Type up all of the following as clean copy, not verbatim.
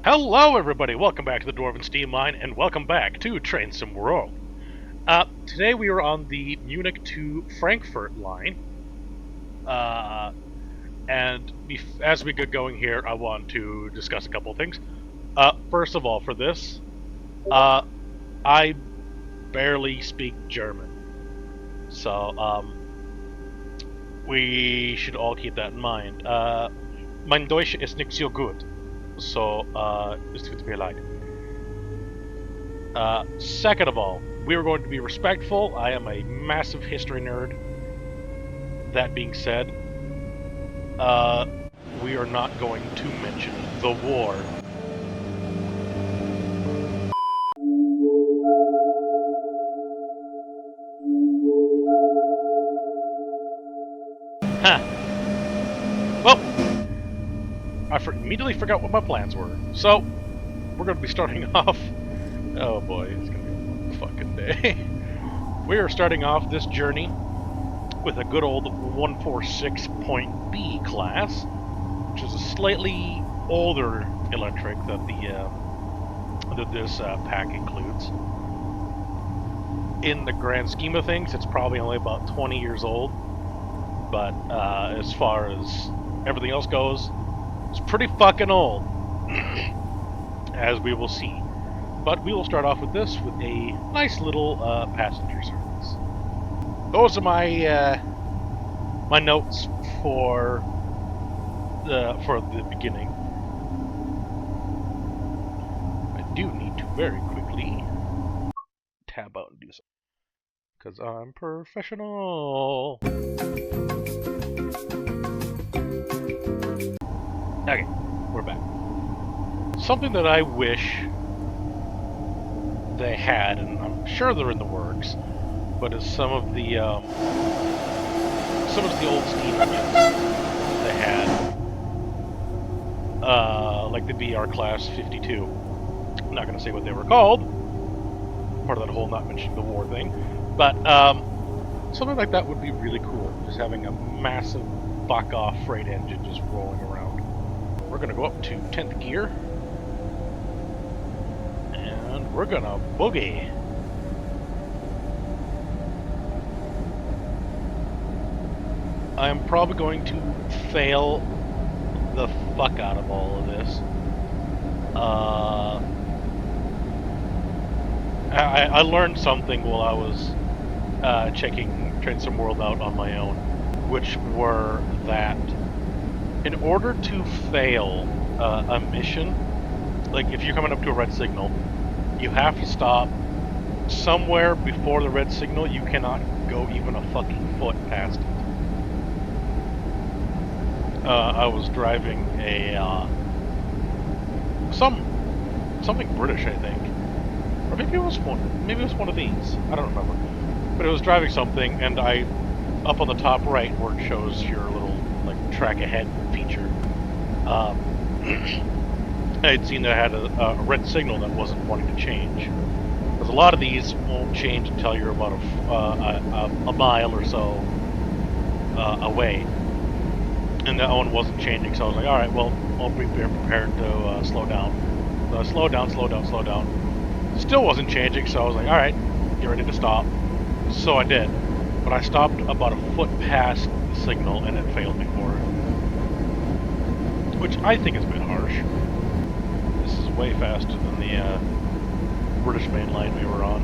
Hello everybody, welcome back to the Dwarven Steam Line, and welcome back to Train Sim World. Today we are on the Munich to Frankfurt line, and as we get going here, I want to discuss a couple of things. First of all, for this, I barely speak German, so we should all keep that in mind. Mein Deutsch ist nicht so gut, so es tut mir leid. Second of all, we are going to be respectful. I am a massive history nerd. That being said, we are not going to mention the war. Huh. Well, I immediately forgot what my plans were. So, we're going to be starting off... Oh boy, it's going to be a long fucking day. We are starting off this journey with a good old 146.B class, which is a slightly older electric that this pack includes. In the grand scheme of things, it's probably only about 20 years old, but as far as everything else goes, it's pretty fucking old, as we will see. But we will start off with this with a nice little passenger service. Those are my my notes for the beginning. I do need to very quickly tab out and do something, because I'm professional. Okay, we're back. Something that I wish they had, and I'm sure they're in the works, but is some of the old Steam Yaps they had, like the BR Class 52. I'm not going to say what they were called, part of that whole not mentioning the war thing, but something like that would be really cool, just having a massive fuck-off freight engine just rolling around. We're going to go up to 10th gear, and we're going to boogie. I'm probably going to fail the fuck out of all of this. I learned something while I was checking Train Sim World out on my own, which were that in order to fail a mission, like if you're coming up to a red signal, you have to stop somewhere before the red signal. You cannot go even a fucking foot past it. I was driving a something British, I think, or maybe it was one of these. I don't remember, but it was driving something, and I up on the top right where it shows your little like track ahead feature. I had seen that I had a red signal that wasn't wanting to change, because a lot of these won't change until you're about a mile or so away. And that one wasn't changing, so I was like, alright, well, I'll be prepared to slow down. So I slowed down. Still wasn't changing, so I was like, alright, get ready to stop. So I did. But I stopped about a foot past the signal, and it failed me for it. Which I think is a bit harsh. This is way faster than the British main line we were on.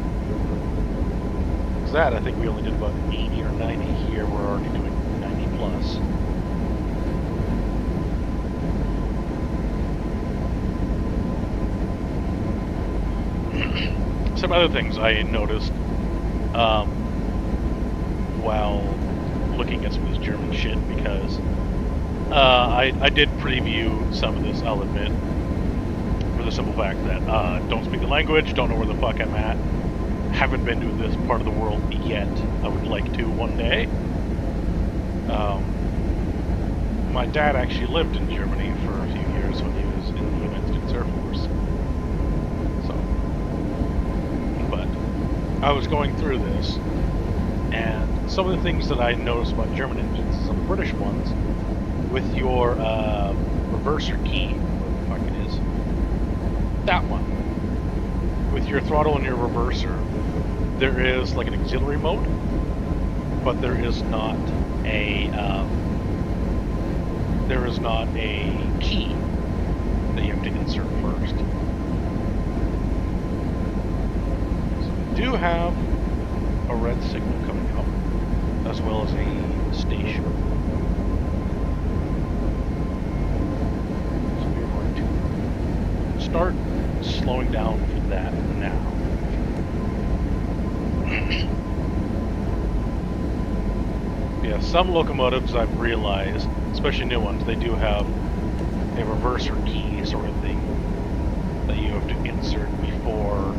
Because that, I think we only did about 80 or 90 here. We're already doing 90 plus. Some other things I noticed while looking at some of this German shit, because I did preview some of this, I'll admit, for the simple fact that don't speak the language, don't know where the fuck I'm at, haven't been to this part of the world yet. I would like to one day. My dad actually lived in Germany for a few years when he was in the United States Air Force. I was going through this, and some of the things that I noticed about German engines, some British ones, with your reverser key, whatever the fuck it is, That one. With your throttle and your reverser, there is like an auxiliary mode, but there is not a key that you have to insert first. So we do have a red signal coming up, as well as a station. So we're going to start slowing down for that now. Yeah, some locomotives I've realized, especially new ones, they do have a reverser key sort of thing that you have to insert before.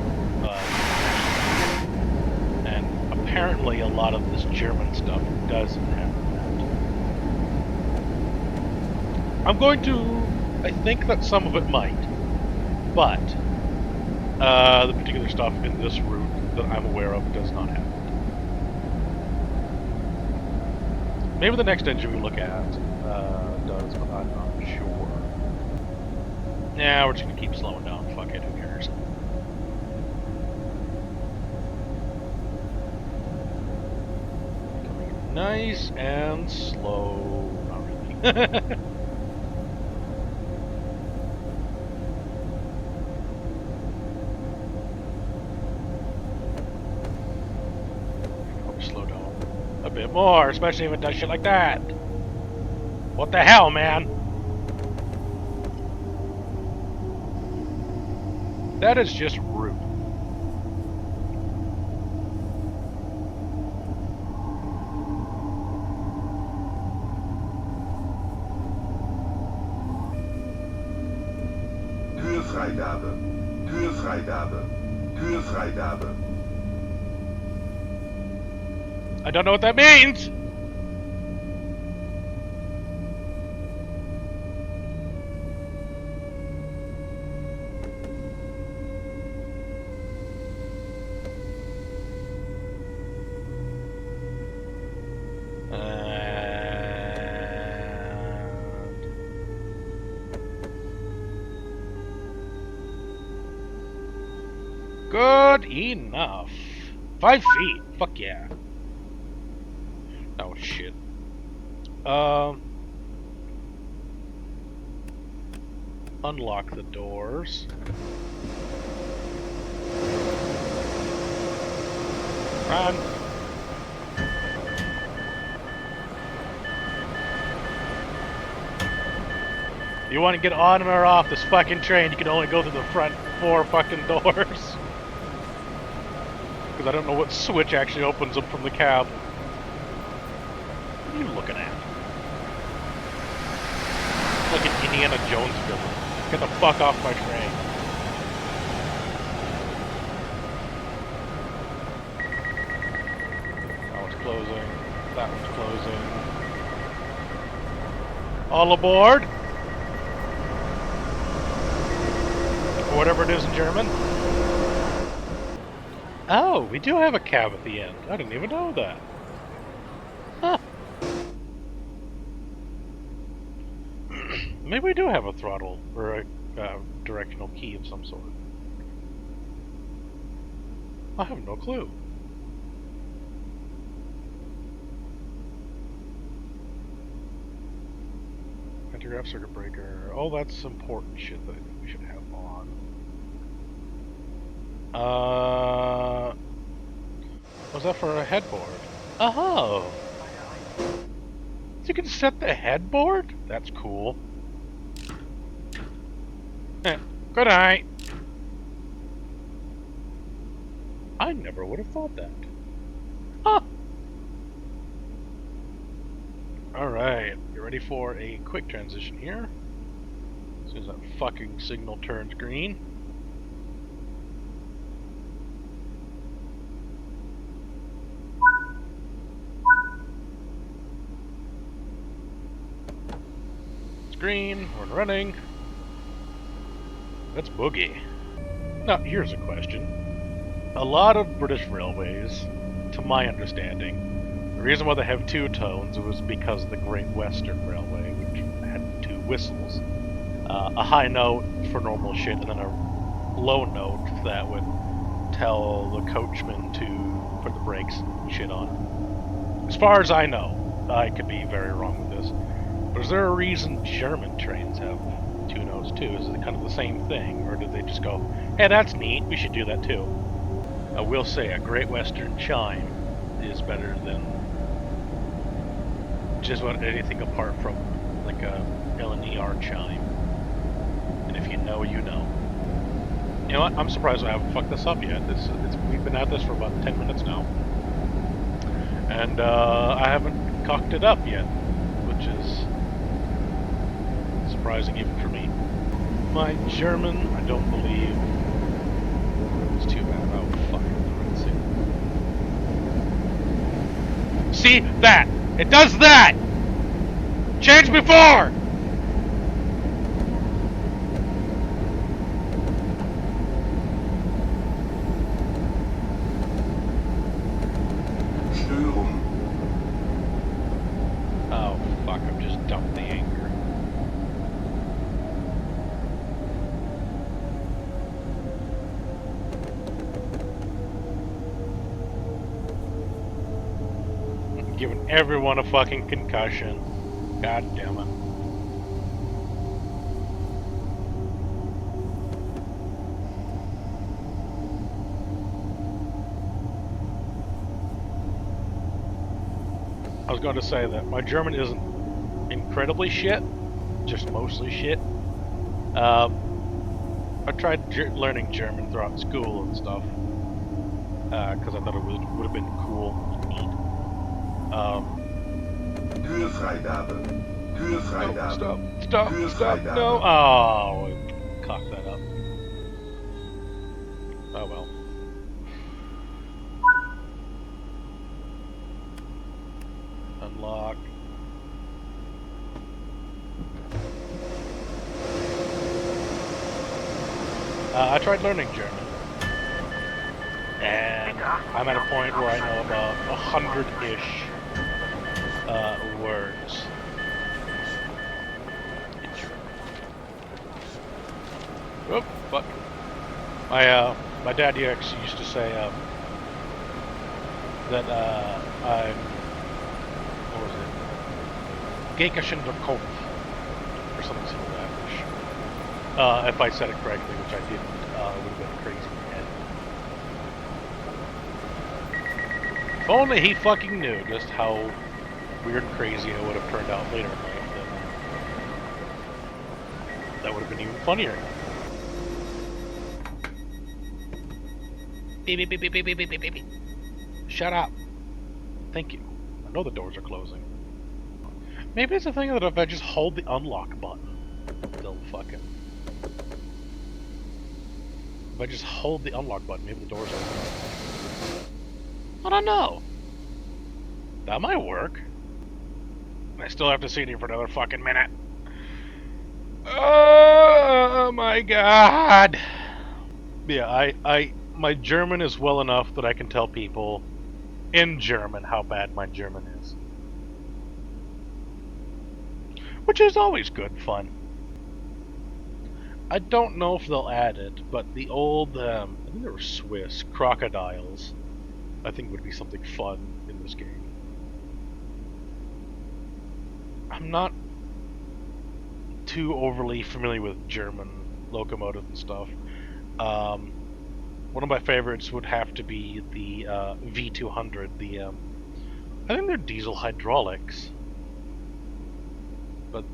And apparently a lot of this German stuff doesn't have that. I think that some of it might, but the particular stuff in this route that I'm aware of does not have it. Maybe the next engine we look at does, but I'm not sure. Nah, we're just gonna keep slowing down. Fuck it, who cares? Coming in nice and slow. Not really. Slow down a bit more, especially if it does shit like that. What the hell, man? That is just rude. Türfreigabe. Türfreigabe. Türfreigabe. I don't know what that means! Good enough. 5 feet. Fuck yeah. Oh shit. Unlock the doors. Run. You want to get on or off this fucking train, you can only go through the front 4 fucking doors. Because I don't know what switch actually opens them from the cab. What are you looking at? It's like an Indiana Jones villain. Get the fuck off my train. That one's closing. That one's closing. All aboard! Or whatever it is in German. Oh, we do have a cab at the end. I didn't even know that. Huh. Maybe we do have a throttle or a directional key of some sort. I have no clue. Anti-grav circuit breaker. Oh, that's important shit that we should have on. Was that for a headboard? Oh! You can set the headboard? That's cool. Good night. I never would have thought that. Huh. Alright, you ready for a quick transition here? As soon as that fucking signal turns green. It's green, we're running. Let's boogie. Now, here's a question. A lot of British railways, to my understanding, the reason why they have 2 tones was because of the Great Western Railway, which had 2 whistles. A high note for normal shit, and then low note that would tell the coachman to put the brakes and shit on. As far as I know, I could be very wrong with this, but is there a reason German trains have two notes too? Is it kind of the same thing, or did they just go, hey, that's neat, we should do that too? I will say a Great Western chime is better than just about anything apart from like a L&ER chime. And if you know, you know. You know what? I'm surprised I haven't fucked this up yet. We've been at this for about 10 minutes now. And I haven't cocked it up yet, which is surprising even for me. My German, I don't believe it's too bad. Oh, fuck. See? That! It does that! Change before! Störung. Oh, fuck, I'm just dumping the anchor. I'm giving everyone a fucking concussion. God damn it. I was going to say that my German isn't incredibly shit, just mostly shit. I tried learning German throughout school and stuff, because I thought it would have been cool and neat. Türfreigabe. Türfreigabe. Stop, no! Oh, cock that up. Oh well. Unlock. I tried learning German, and I'm at a point where I know about 100-ish words. Oh, fuck. My dad actually used to say that I'm, what was it? Gekischen der Kopf, or something similar to that. If I said it correctly, which I didn't, it would have been crazy in the head. If only he fucking knew just how weird and crazy I would have turned out later in life, then that would have been even funnier. Beep, beep, beep, beep, beep, beep, beep, beep, beep. Shut up. Thank you. I know the doors are closing. Maybe it's a thing that if I just hold the unlock button, they'll fucking... If I just hold the unlock button, maybe the doors open. I don't know. That might work. I still have to sit here for another fucking minute. Oh my god. Yeah, my German is well enough that I can tell people in German how bad my German is. Which is always good fun. I don't know if they'll add it, but the old, I think they were Swiss, crocodiles, I think would be something fun in this game. I'm not too overly familiar with German locomotive and stuff. One of my favorites would have to be the V200, I think they're diesel hydraulics. But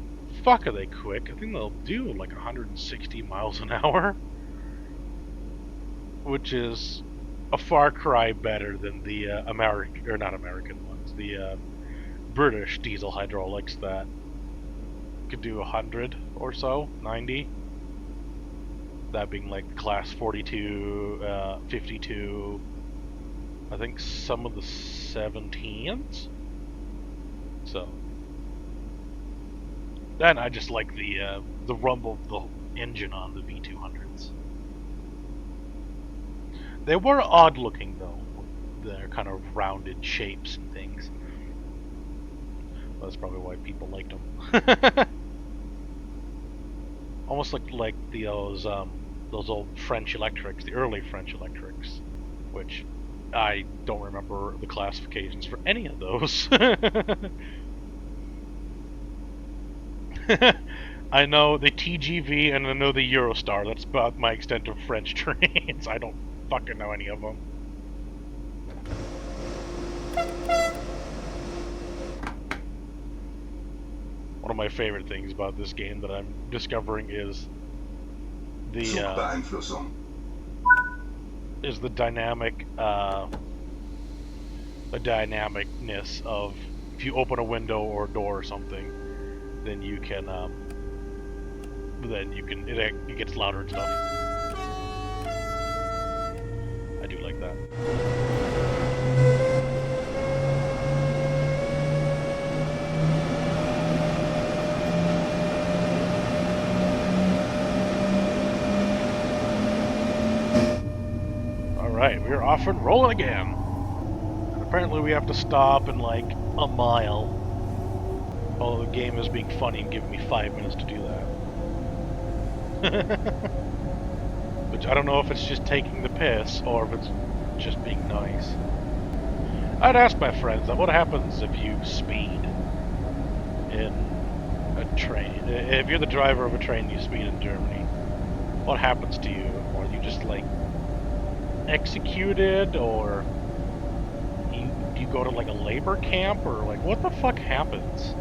fuck, are they quick? I think they'll do like 160 miles an hour. Which is a far cry better than the not American ones, the British diesel hydraulics that could do 100 or so, 90. That being like class 42, 52, I think some of the 17s. So then I just like the rumble of the engine on the V200s. They were odd looking though, with their kind of rounded shapes and things. That's probably why people liked them. Almost looked like those those old French electrics, the early French electrics, which I don't remember the classifications for any of those. I know the TGV and I know the Eurostar. That's about my extent of French trains. I don't fucking know any of them. One of my favorite things about this game that I'm discovering is the dynamicness of if you open a window or a door or something, then you can it gets louder and stuff. I do like that. Alright, we're off and rolling again. And apparently we have to stop in like a mile. Although the game is being funny and giving me 5 minutes to do that. Which I don't know if it's just taking the piss or if it's just being nice. I'd ask my friends that what happens if you speed in a train. If you're the driver of a train and you speed in Germany, what happens to you? Or you just like executed, or do you go to like a labor camp, or like what the fuck happens?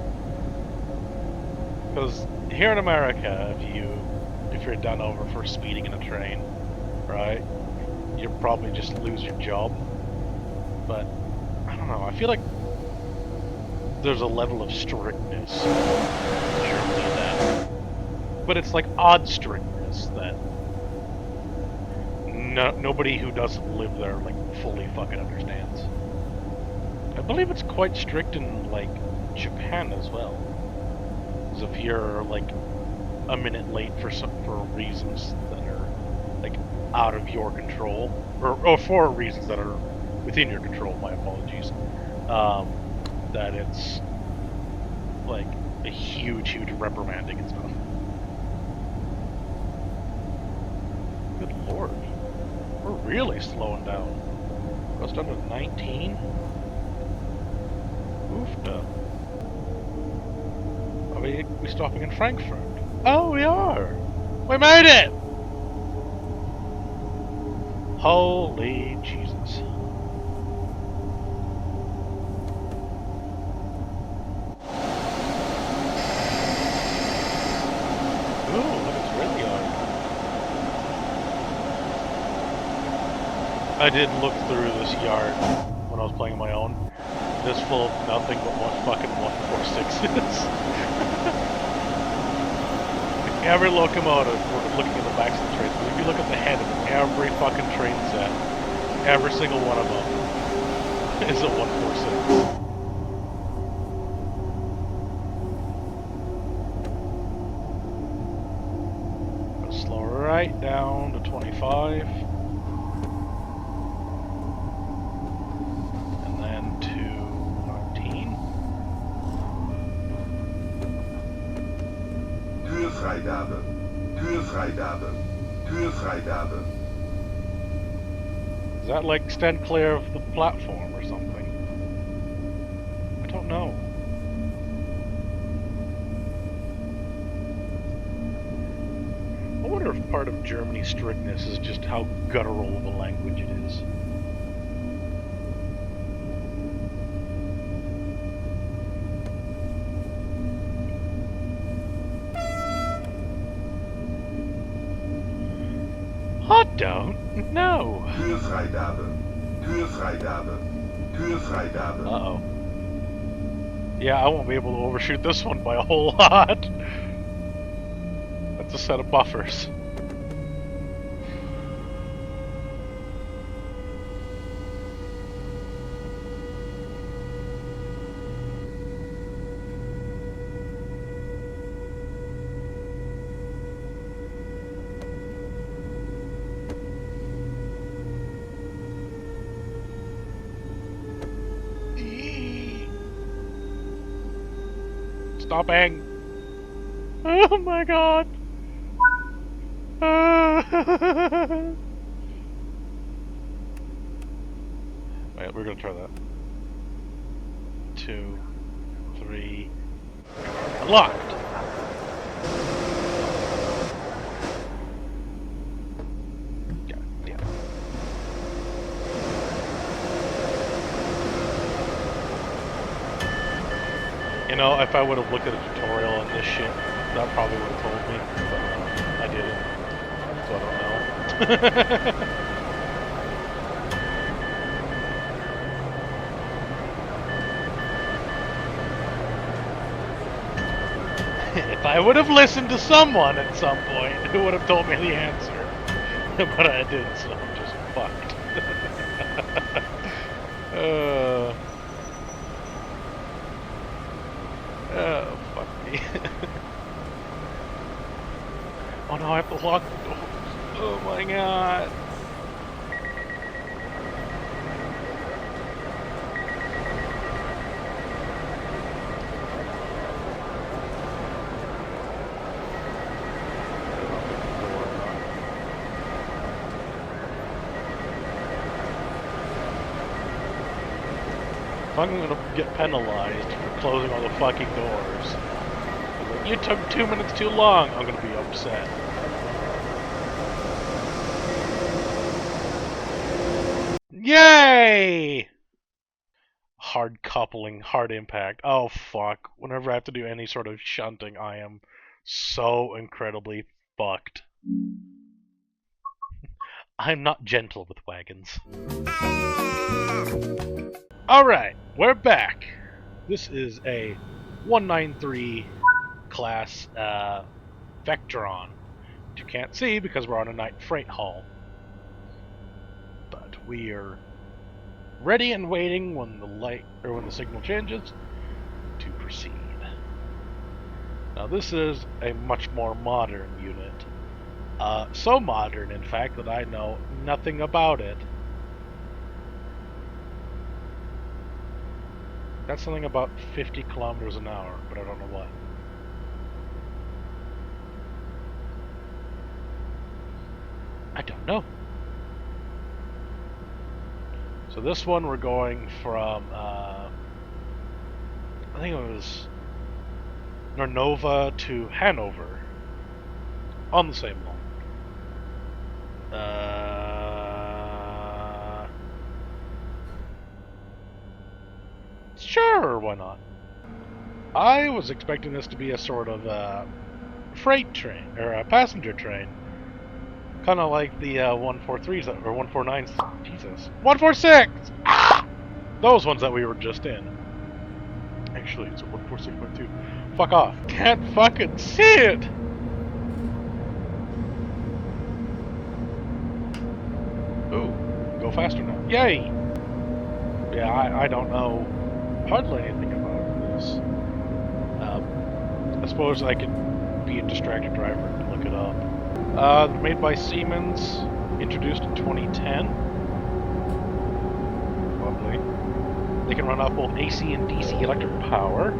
Because here in America, if you're done over for speeding in a train, right, you'll probably just lose your job. But I don't know, I feel like there's a level of strictness in Germany that, but it's like odd strictness that nobody who doesn't live there like fully fucking understands. I believe it's quite strict in like Japan as well. Because if you're like a minute late for reasons that are like out of your control, or for reasons that are within your control, my apologies, that it's like a huge reprimanding and stuff. Good lord. We're really slowing down. Just down to 19? Oofda. Are we stopping in Frankfurt? Oh, we are! We made it! Holy Jesus. Ooh, look, it's really hard. I did look through this yard when I was playing on my own. It's full of nothing but what fucking 146s. Every locomotive, we're looking at the backs of the trains, but if you look at the head of every fucking train set, every single one of them is a 146. Go slow right down to 25. And then to 19. Huurvrijdabe. Huurvrijdabe. Huurvrijdabe. Does that like stand clear of the platform or something? I don't know. I wonder if part of Germany's strictness is just how guttural of a language it is. I don't know. Huurvrijdabe. Huurvrijdabe. Huurvrijdabe. Uh-oh. Yeah, I won't be able to overshoot this one by a whole lot. That's a set of buffers. Stopping! Oh my god! Wait, we're gonna try that. 2, 3. Locked! God damn it. You know, if I would have looked at a tutorial on this shit, that probably would have told me, but I didn't, so I don't know. If I would have listened to someone at some point who would have told me the answer, but I didn't, so I'm just fucked. Oh, fuck me. Oh no, I have to lock the doors. Oh my god. I'm gonna get penalized for closing all the fucking doors. Like, you took 2 minutes too long, I'm gonna be upset. Yay! Hard coupling, hard impact. Oh fuck. Whenever I have to do any sort of shunting, I am so incredibly fucked. I'm not gentle with wagons. Alright, we're back. This is a 193 class Vectron. Which you can't see because we're on a night freight haul. But we are ready and waiting when the light or when the signal changes to proceed. Now this is a much more modern unit. So modern, in fact, that I know nothing about it. That's something about 50 kilometers an hour, but I don't know what. I don't know. So this one we're going from, I think it was Nornova to Hanover on the same line. Sure, why not? I was expecting this to be a sort of freight train, or a passenger train. Kind of like the 143s, or 149s, Jesus. 146! Ah! Those ones that we were just in. Actually, it's a 146.2. Fuck off. Can't fucking see it! Ooh, go faster now. Yay! Yeah, I don't know hardly anything about this. I suppose I could be a distracted driver and look it up. Made by Siemens, introduced in 2010. Lovely. They can run off both AC and DC electric power.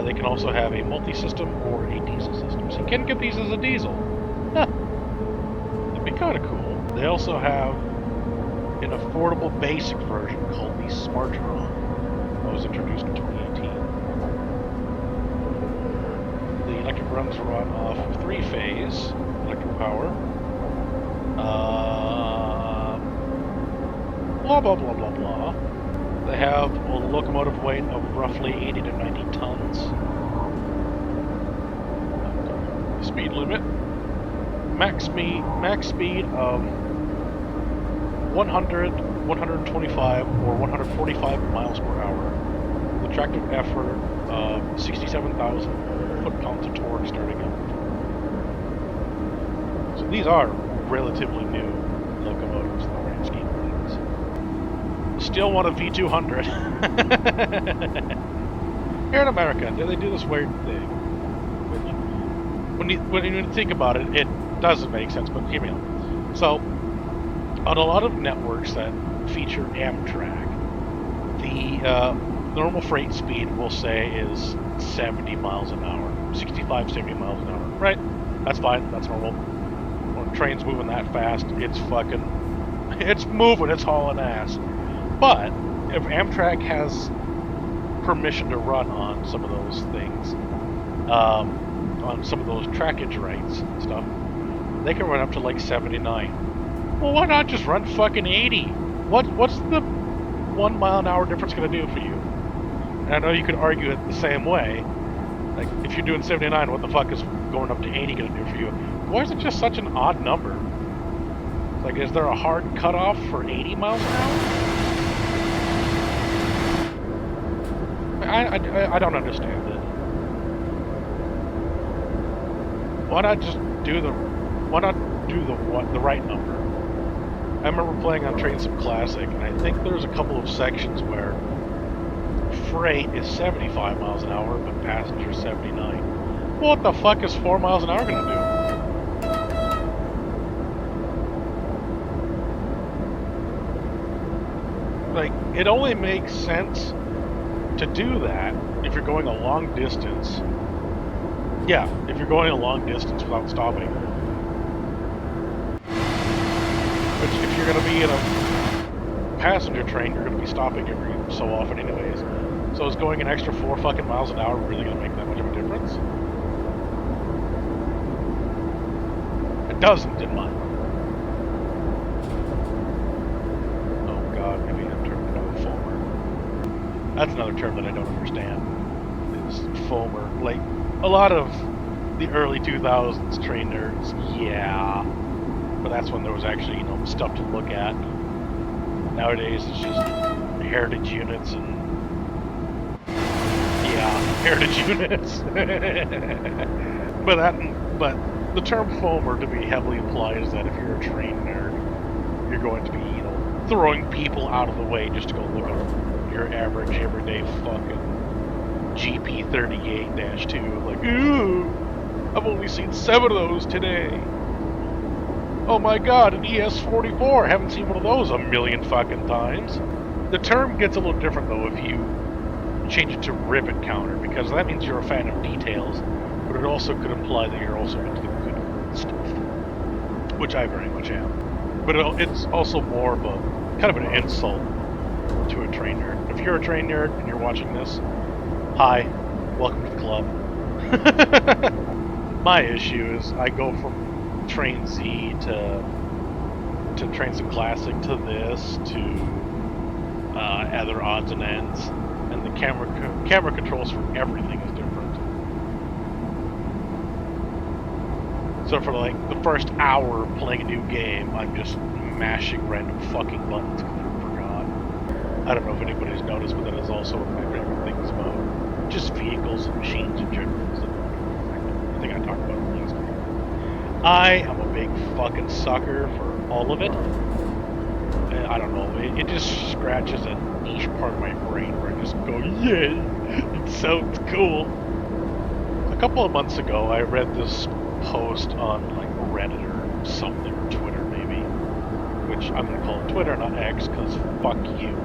They can also have a multi-system or a diesel system. So you can get these as a diesel. Huh. That'd be kind of cool. They also have an affordable basic version called the Smartron. That was introduced in 2018. The electric runs run off 3-phase electric power. Blah blah blah blah blah. They have a locomotive weight of roughly 80 to 90 tons. Speed limit. Max speed of 100, 125, or 145 miles per hour. The tractive effort of 67,000 foot-pounds of torque starting up. So these are relatively new locomotives in the grand scheme of things. Still want a V200. Here in America, they do this weird thing. When you think about it, it doesn't make sense, but hear me out. So, on a lot of networks that feature Amtrak, the normal freight speed, we'll say, is 70 miles an hour. 65, 70 miles an hour, right? That's fine. That's normal. When a train's moving that fast, it's moving. It's hauling ass. But if Amtrak has permission to run on some of those things, on some of those trackage rights and stuff, they can run up to like 79. Well, why not just run fucking 80? What's the 1 mile an hour difference gonna do for you? And I know you could argue it the same way. Like, if you're doing 79, what the fuck is going up to 80 gonna do for you? Why is it just such an odd number? Like, is there a hard cutoff for 80 miles an hour? I don't understand it. Why not just do the right number? I remember playing on Train Sim Classic, and I think there's a couple of sections where freight is 75 miles an hour, but passenger 79. Well, what the fuck is 4 miles an hour gonna do? Like, it only makes sense to do that if you're going a long distance. Yeah, if you're going a long distance without stopping. Which, if you're going to be in a passenger train, you're going to be stopping every so often anyways. So is going an extra 4 fucking miles an hour really going to make that much of a difference? It doesn't, in mine. Oh god, maybe I'm turning into a foamer. That's another term that I don't understand. Is foamer. Like, a lot of the early 2000s train nerds, yeah. But that's when there was actually, you know, stuff to look at. Nowadays, it's just heritage units and... yeah, heritage units. But the term foamer to me heavily implies that if you're a train nerd, you're going to be, you know, throwing people out of the way just to go look at your average, everyday fucking GP38-2. Like, ooh, I've only seen 7 of those today. Oh my god, an ES44. Haven't seen one of those a million fucking times. The term gets a little different though if you change it to rivet counter, because that means you're a fan of details, but it also could imply that you're also into the good stuff, which I very much am. But it's also more of a kind of an insult to a train nerd. If you're a train nerd and you're watching this, hi, welcome to the club. My issue is I go from Train Z to Train Sim Classic to this to other odds and ends, and the camera controls for everything is different. So for like the first hour of playing a new game, I'm just mashing random fucking buttons because I forgot. I don't know if anybody's noticed, but that is also one of my favorite things about just vehicles and machines in general. So I think I talked about it last week. I am a big fucking sucker for all of it. I don't know, it just scratches a niche part of my brain where I just go, yay, it sounds cool. A couple of months ago, I read this post on like Reddit or something, or Twitter maybe, which I'm gonna call it Twitter, not X, because fuck you.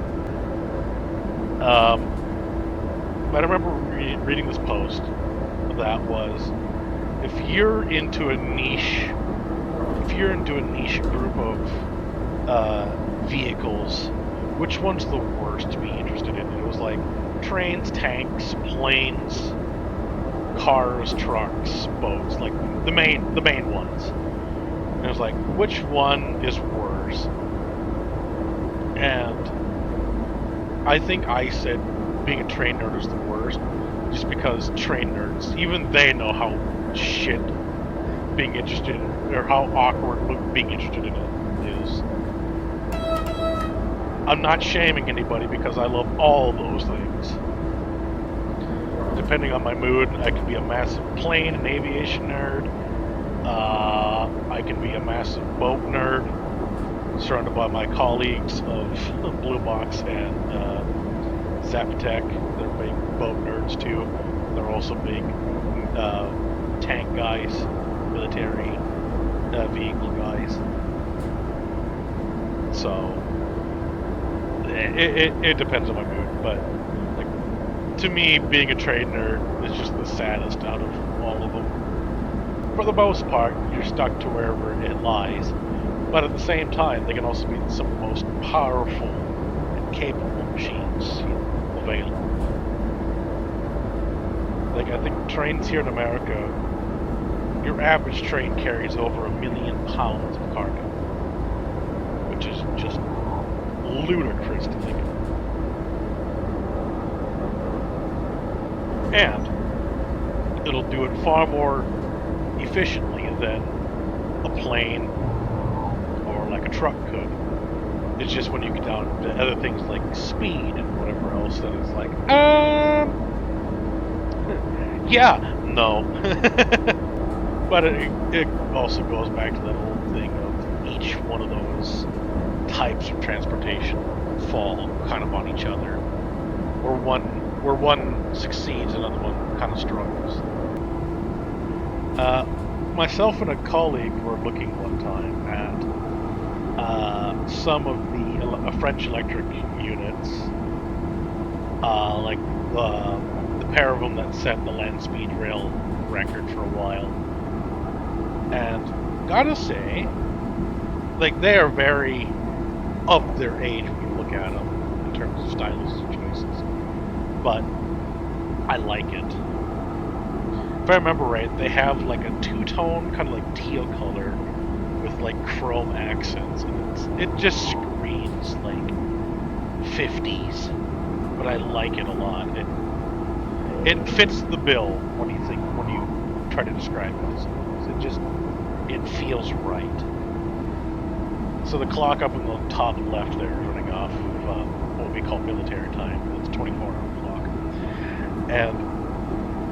But I remember reading this post that was, if you're into a niche group of vehicles, which one's the worst to be interested in? It was like trains, tanks, planes, cars, trucks, boats, like the main ones. And it was like, which one is worse? And I think I said being a train nerd is the worst, just because train nerds, even they know how shit being interested in, or how awkward being interested in it is. I'm not shaming anybody because I love all those things. Depending on my mood, I can be a massive plane and aviation nerd. I can be a massive boat nerd, surrounded by my colleagues of Bluebox and Zapotec. They're big boat nerds too. They're also big tank guys, military vehicle guys. So it depends on my mood, but like, to me, being a train nerd is just the saddest out of all of them. for the most part, you're stuck to wherever it lies. But at the same time, they can also be some of the most powerful and capable machines available. Like, I think trains here in America, your average train carries over 1 million pounds of cargo, which is just ludicrous to think of. And it'll do it far more efficiently than a plane or like a truck could. It's just when you get down to other things like speed and whatever else that it's like, yeah, no. But it also goes back to that whole thing of each one of those types of transportation fall kind of on each other. Where one succeeds, another one kind of struggles. Myself and a colleague were looking one time at some of the French electric units, like the pair of them that set the land speed rail record for a while. And gotta say, like, they are very of their age when you look at them in terms of stylistic choices. But I like it. If I remember right, they have like a two-tone kind of like teal color with like chrome accents, and it just screams like 50s. But I like it a lot. It fits the bill when you try to describe it. It feels right. So the clock up in the top left there is running off of what we call military time. It's a 24-hour clock. And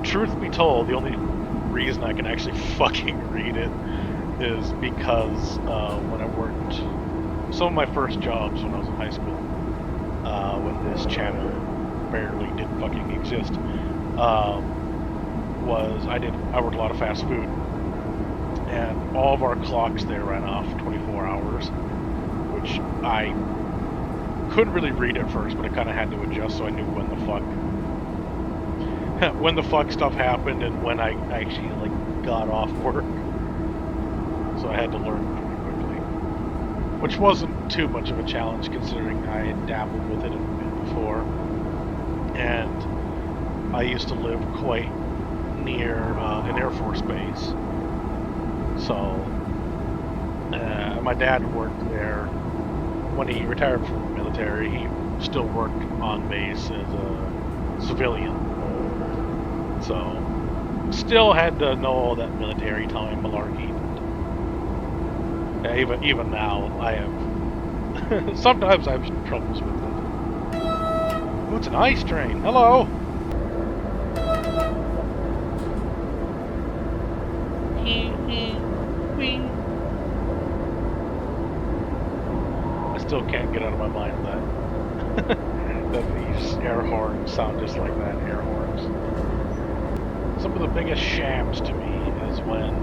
truth be told, the only reason I can actually fucking read it is because when I worked, some of my first jobs when I was in high school, when this channel barely did fucking exist, was I worked a lot of fast food, and all of our clocks there ran off 24 hours, which I couldn't really read at first, but I kind of had to adjust so I knew when the fuck stuff happened and when I actually like got off work. So I had to learn pretty quickly, which wasn't too much of a challenge considering I had dabbled with it a bit before, and I used to live quite near an Air Force base. So my dad worked there. When he retired from the military, he still worked on base as a civilian. So still had to know all that military time malarkey. But even now, I have sometimes I have some troubles with it. Oh, it's an ice train. Hello. I still can't get out of my mind that that these air horns sound just like that, air horns. Some of the biggest shams to me is when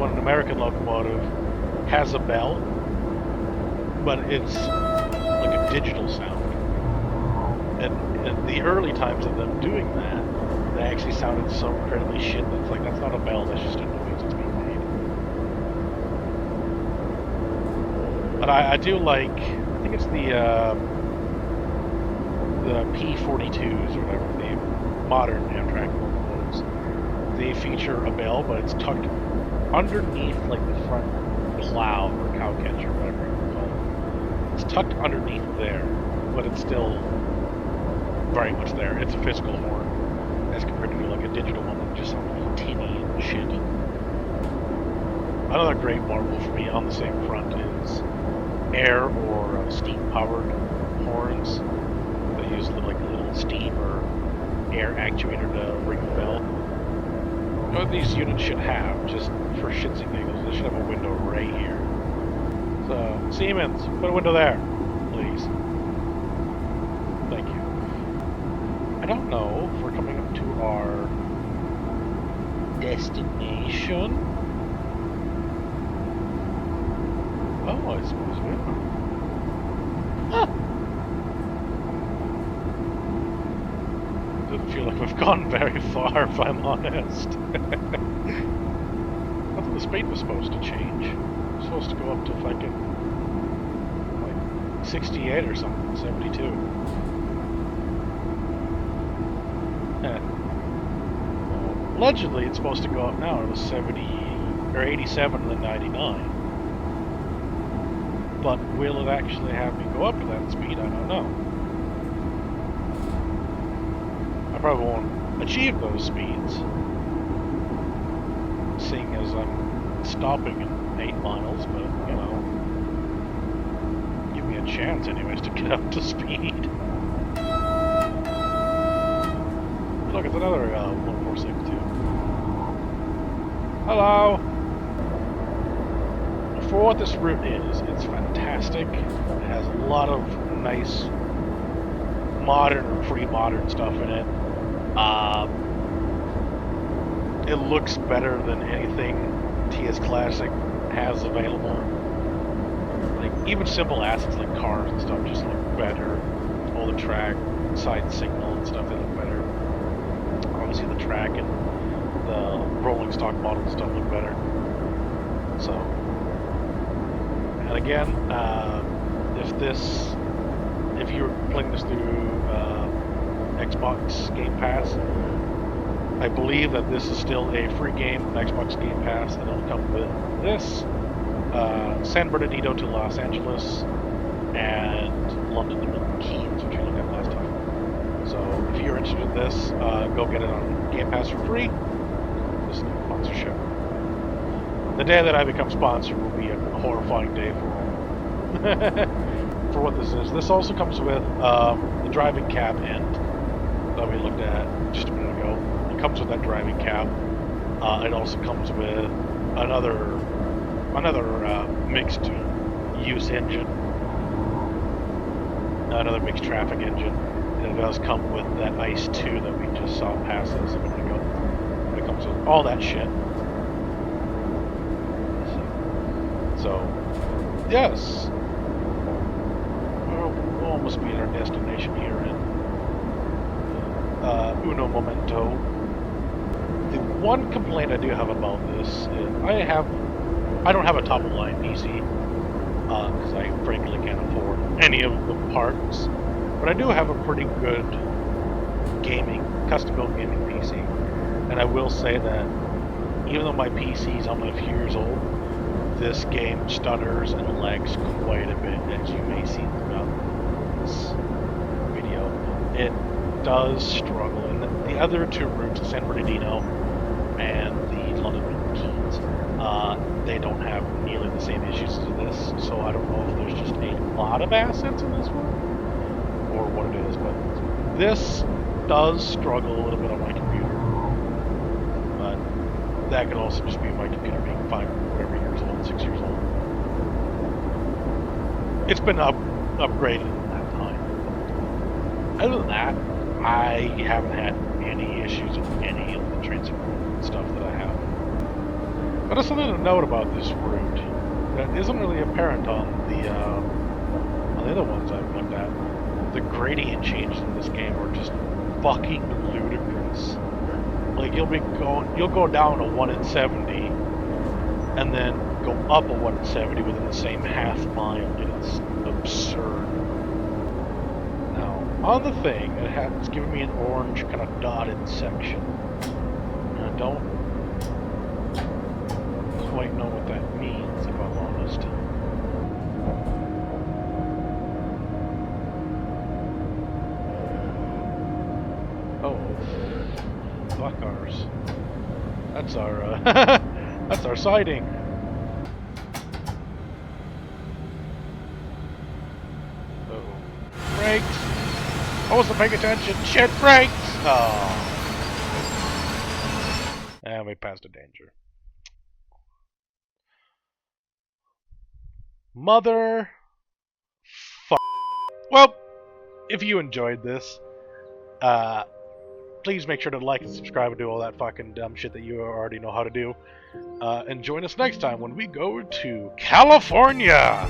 an American locomotive has a bell, but it's like a digital sound. And in the early times of them doing that, they actually sounded so incredibly shit that it's like, that's not a bell, that's just a noise that's being made. But I do like, I think it's the P-42s or whatever, the modern Amtrak locomotives. They feature a bell, but it's tucked underneath like the front plow or cow catcher, whatever you call it. It's tucked underneath there, but it's still very much there. It's a physical horn as compared to like a digital one that just sounds like tinny and shit. Another great marvel for me on the same front is air or steam powered horns. They use like a little steam or air actuator to ring the bell. What these units should have, just for shits and giggles, they should have a window right here. So, Siemens, put a window there, please. Thank you. I don't know if we're coming up to our destination. Oh, I suppose we are. Ah! The feel like we've gone very far, if I'm honest. I thought the speed was supposed to change. It's supposed to go up to fucking like 68 or something, 72. Well, allegedly, it's supposed to go up now to 70 or 87 and then 99. But will it actually have me go up to that speed? I don't know. I probably won't achieve those speeds, seeing as I'm stopping in 8 miles, but, you know, give me a chance anyways to get up to speed. Look, it's another 1462. Hello! For what this route is, it's fantastic. It has a lot of nice modern or pre-modern stuff in it. It looks better than anything TS Classic has available. Like, even simple assets like cars and stuff just look better. All the track, side signal and stuff, they look better. Obviously the track and the rolling stock model and stuff look better. So, and again, if you're playing this through Xbox Game Pass, I believe that this is still a free game on Xbox Game Pass, and it'll come with this, San Bernardino to Los Angeles, and London to Milton Keynes, which we looked at last time. So if you're interested in this, go get it on Game Pass for free. This is no sponsorship. The day that I become sponsored will be a horrifying day for what this is. This also comes with the driving cab end that we looked at just a minute ago. It comes with that driving cab. It also comes with another mixed use engine, another mixed traffic engine. And it does come with that ICE 2 that we just saw pass us a minute ago. It comes with all that shit. So, yes, we'll almost be at our destination here in uno momento. The one complaint I do have about this is I don't have a top-of-line PC because I frankly can't afford any of the parts, but I do have a pretty good custom-built gaming PC, and I will say that even though my PC is only a few years old, this game stutters and lags quite a bit, as you may see throughout this video. It does struggle, and the other two routes, San Bernardino and the London Milton Keynes, they don't have nearly the same issues as this, so I don't know if there's just a lot of assets in this one, or what it is, but this does struggle a little bit on my computer. But that could also just be my computer being 6 years old. It's been upgraded in that time. Other than that, I haven't had any issues with any of the transit stuff that I have. But there's something to note about this route that isn't really apparent on the other ones I've looked at. The gradient changes in this game are just fucking ludicrous. Like you'll go down a 1 in 70, and then go up a 1 in 70 within the same half mile. It's absurd. Now, on the thing, it's giving me an orange kind of dotted section. And I don't quite know what that means, if I'm honest. Oh, fuck ours. That's our, that's our siding. Uh-oh. Brakes! I wasn't paying attention. Shit, brakes! Oh. And we passed a danger. Mother... fuck. Well, if you enjoyed this, please make sure to like and subscribe and do all that fucking dumb shit that you already know how to do. And join us next time when we go to California!